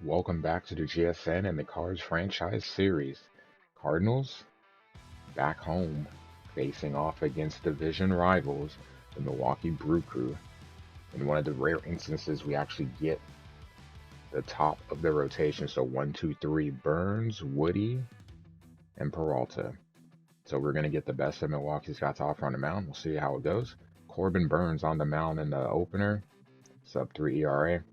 Welcome back to the GSN and the Cards franchise series. Cardinals back home, facing off against division rivals, the Milwaukee Brew Crew. In one of the rare instances, we actually get the top of the rotation. So 1, 2, 3, Burns, Woody, and Peralta. So we're going to get the best that Milwaukee's got to offer on the mound. We'll see how it goes. Corbin Burns on the mound in the opener. Sub 3 ERA.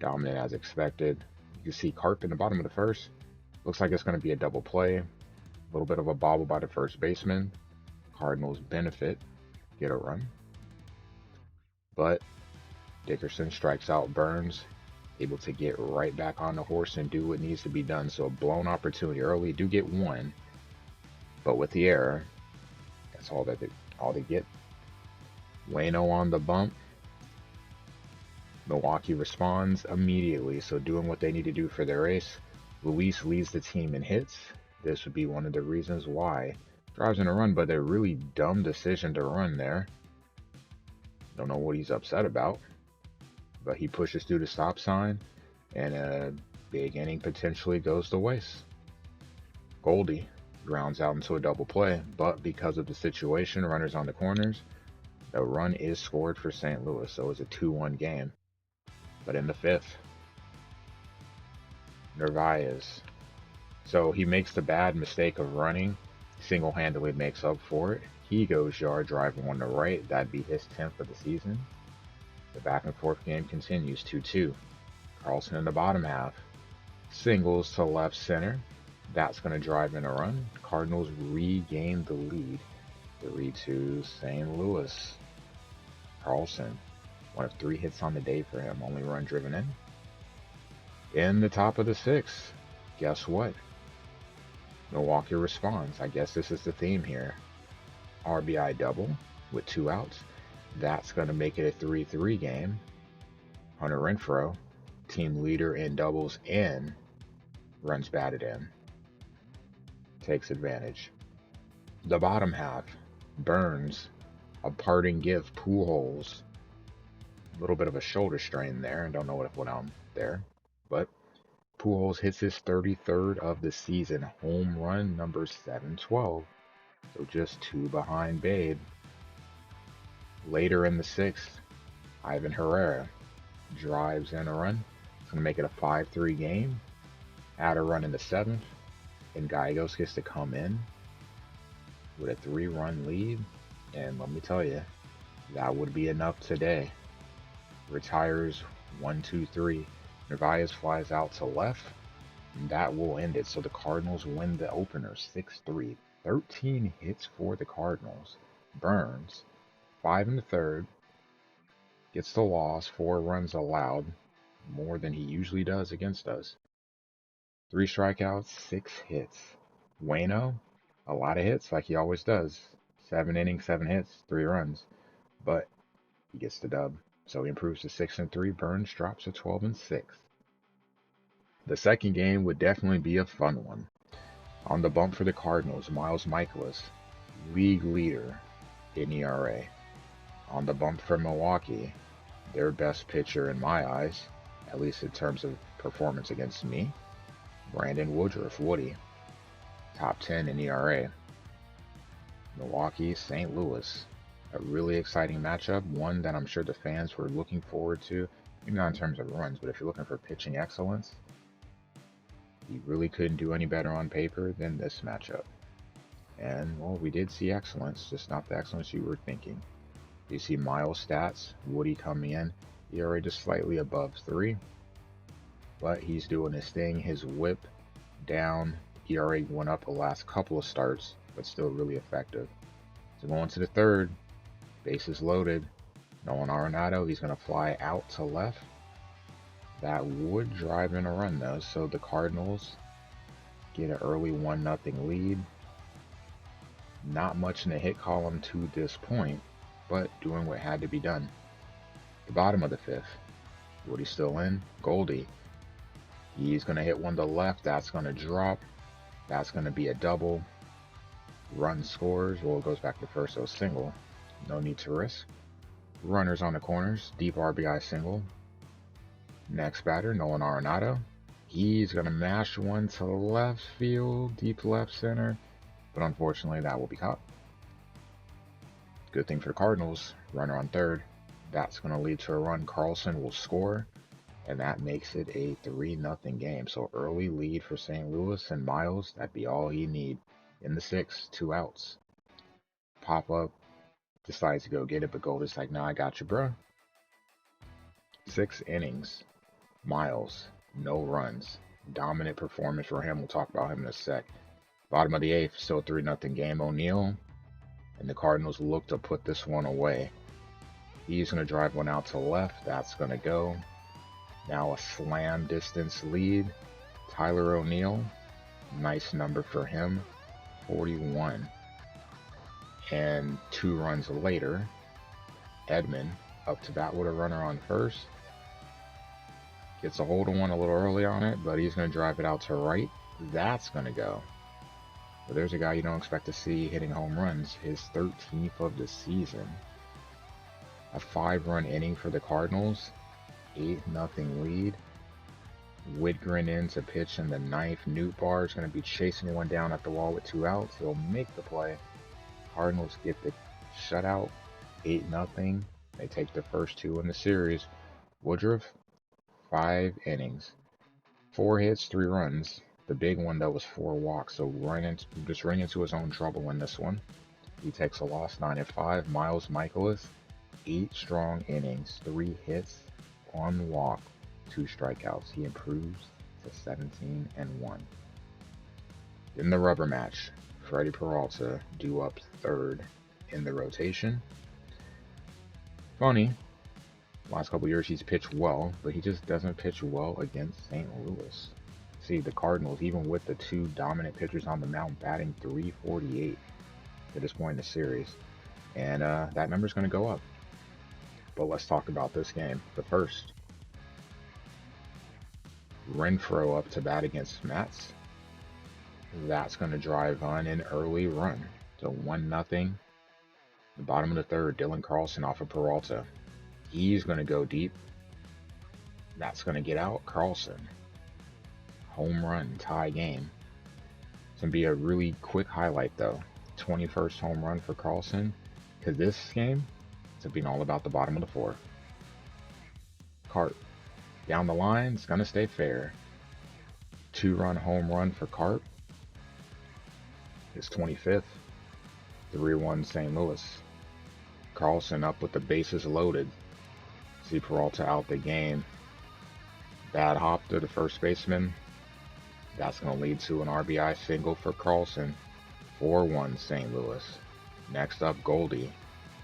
Dominant as expected. You can see Carp in the bottom of the first. Looks like it's going to be a double play. A little bit of a bobble by the first baseman. Cardinals benefit, get a run. But Dickerson strikes out Burns, able to get right back on the horse and do what needs to be done. So a blown opportunity early. Do get one, but with the error, that's all they get. Waino on the bump. Milwaukee responds immediately, so doing what they need to do for their ace. Luis leads the team in hits. This would be one of the reasons why. Drives in a run, but a really dumb decision to run there. Don't know what he's upset about, but he pushes through the stop sign, and a big inning potentially goes to waste. Goldie grounds out into a double play, but because of the situation, runners on the corners, the run is scored for St. Louis, so it's a 2-1 game. But in the fifth, Narvaez. So he makes the bad mistake of running, single-handedly makes up for it. He goes yard driving on the right. That'd be his 10th of the season. The back and forth game continues 2-2. Carlson in the bottom half. Singles to left center. That's going to drive in a run. Cardinals regain the lead. 3-2 St. Louis. Carlson. One of 3 hits on the day for him. Only run driven in. In the top of the 6th, guess what? Milwaukee responds. I guess this is the theme here. RBI double with 2 outs. That's going to make it a 3-3 game. Hunter Renfroe, team leader in doubles and runs batted in. Takes advantage. The bottom half, Burns, a parting gift, Pujols. A little bit of a shoulder strain there. I don't know what went on there. But Pujols hits his 33rd of the season. Home run number 712. So just 2 behind Babe. Later in the 6th, Ivan Herrera drives in a run. It's going to make it a 5-3 game. Add a run in the 7th. And Gallegos gets to come in with a 3-run lead. And let me tell you, that would be enough today. Retires 1, 2, 3. Narvaez flies out to left. And that will end it. So the Cardinals win the opener 6-3. 13 hits for the Cardinals. Burns, 5 in the 3rd. Gets the loss. 4 runs allowed. More than he usually does against us. 3 strikeouts, 6 hits. Waino, a lot of hits like he always does. 7 innings, 7 hits, 3 runs. But he gets the dub. So he improves to 6-3. Burns drops to 12-6. The second game would definitely be a fun one. On the bump for the Cardinals, Miles Mikolas, league leader in ERA. On the bump for Milwaukee, their best pitcher in my eyes, at least in terms of performance against me, Brandon Woodruff, Woody, top 10 in ERA. Milwaukee, St. Louis. A really exciting matchup, one that I'm sure the fans were looking forward to, maybe not in terms of runs, but if you're looking for pitching excellence, you really couldn't do any better on paper than this matchup. And, well, we did see excellence, just not the excellence you were thinking. You see Miles stats, Woody coming in, ERA just slightly above 3, but he's doing his thing. His whip down, ERA went up the last couple of starts, but still really effective. So going to the 3rd, bases loaded. Nolan Arenado, he's going to fly out to left. That would drive in a run though, so the Cardinals get an early 1-0 lead. Not much in the hit column to this point, but doing what had to be done. The bottom of the 5th, Woody's still in. Goldie, he's going to hit one to left. That's going to drop. That's going to be a double. Run scores. Well, it goes back to first, so single. No need to risk. Runners on the corners. Deep RBI single. Next batter, Nolan Arenado. He's going to mash one to left field, deep left center, but unfortunately that will be caught. Good thing for the Cardinals, runner on third. That's going to lead to a run. Carlson will score, and that makes it a 3-0 game. So early lead for St. Louis, and Miles, that'd be all he need. In the sixth, 2 outs. Pop up, decides to go get it, but Goldie's like, nah, I got you, bro. 6 innings. Miles, no runs. Dominant performance for him. We'll talk about him in a sec. Bottom of the eighth, still 3-0 game. O'Neill, and the Cardinals look to put this one away. He's going to drive one out to left. That's going to go. Now a slam distance lead. Tyler O'Neill, nice number for him, 41. And 2 runs later, Edman up to bat with a runner on first. Gets a hold of one a little early on it, but he's going to drive it out to right. That's going to go. But there's a guy you don't expect to see hitting home runs. His 13th of the season. A 5-run inning for the Cardinals. 8-0 lead. Whitgren in to pitch in the ninth. Nootbaar is going to be chasing one down at the wall with 2 outs. He'll make the play. Cardinals get the shutout. 8-0. They take the first 2 in the series. Woodruff, 5 innings. 4 hits, 3 runs. The big one, though, was 4 walks. So just running into his own trouble in this one. He takes a loss, 9-5. Miles Michaelis, 8 strong innings, 3 hits, 1 walk, 2 strikeouts. He improves to 17-1. In the rubber match, Freddie Peralta due up third in the rotation. Funny, last couple years he's pitched well, but he just doesn't pitch well against St. Louis. See, the Cardinals, even with the 2 dominant pitchers on the mound, batting .348 at this point in the series. And that number's going to go up. But let's talk about this game. The first, Renfroe up to bat against Mats. That's going to drive on an early run. So 1-0. The bottom of the third, Dylan Carlson off of Peralta. He's going to go deep. That's going to get out. Carlson. Home run, tie game. It's going to be a really quick highlight, though. 21st home run for Carlson. Because this game, it's been all about the bottom of the fourth. Carp. Down the line, it's going to stay fair. 2-run home run for Carp. His 25th. 3-1 St. Louis. Carlson up with the bases loaded. See Peralta out the game. Bad hop to the first baseman. That's going to lead to an RBI single for Carlson. 4-1 St. Louis. Next up, Goldie.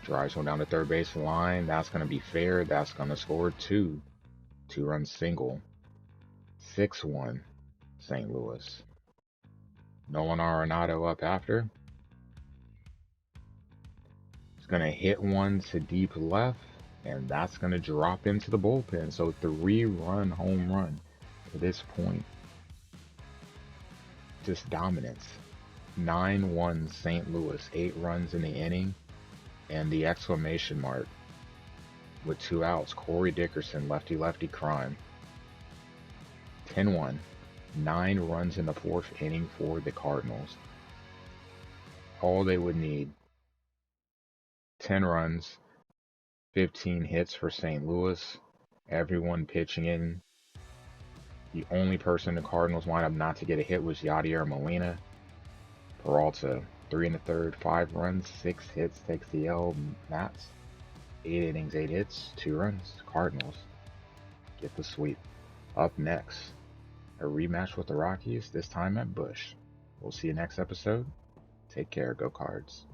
Drives one down the third base line. That's going to be fair. That's going to score 2. 2-run single. 6-1 St. Louis. Nolan Arenado up after. He's going to hit one to deep left, and that's going to drop into the bullpen. So 3-run home run to this point. Just dominance. 9-1 St. Louis. 8 runs in the inning. And the exclamation mark with 2 outs. Corey Dickerson, lefty crime. 10-1. 9 runs in the 4th inning for the Cardinals. All they would need. 10 runs. 15 hits for St. Louis. Everyone pitching in. The only person the Cardinals wind up not to get a hit was Yadier Molina. Peralta, 3 1/3, 5 runs, 6 hits, takes the L. Mats, 8 innings, 8 hits, 2 runs. Cardinals get the sweep. Up next, a rematch with the Rockies, this time at Busch. We'll see you next episode. Take care. Go Cards.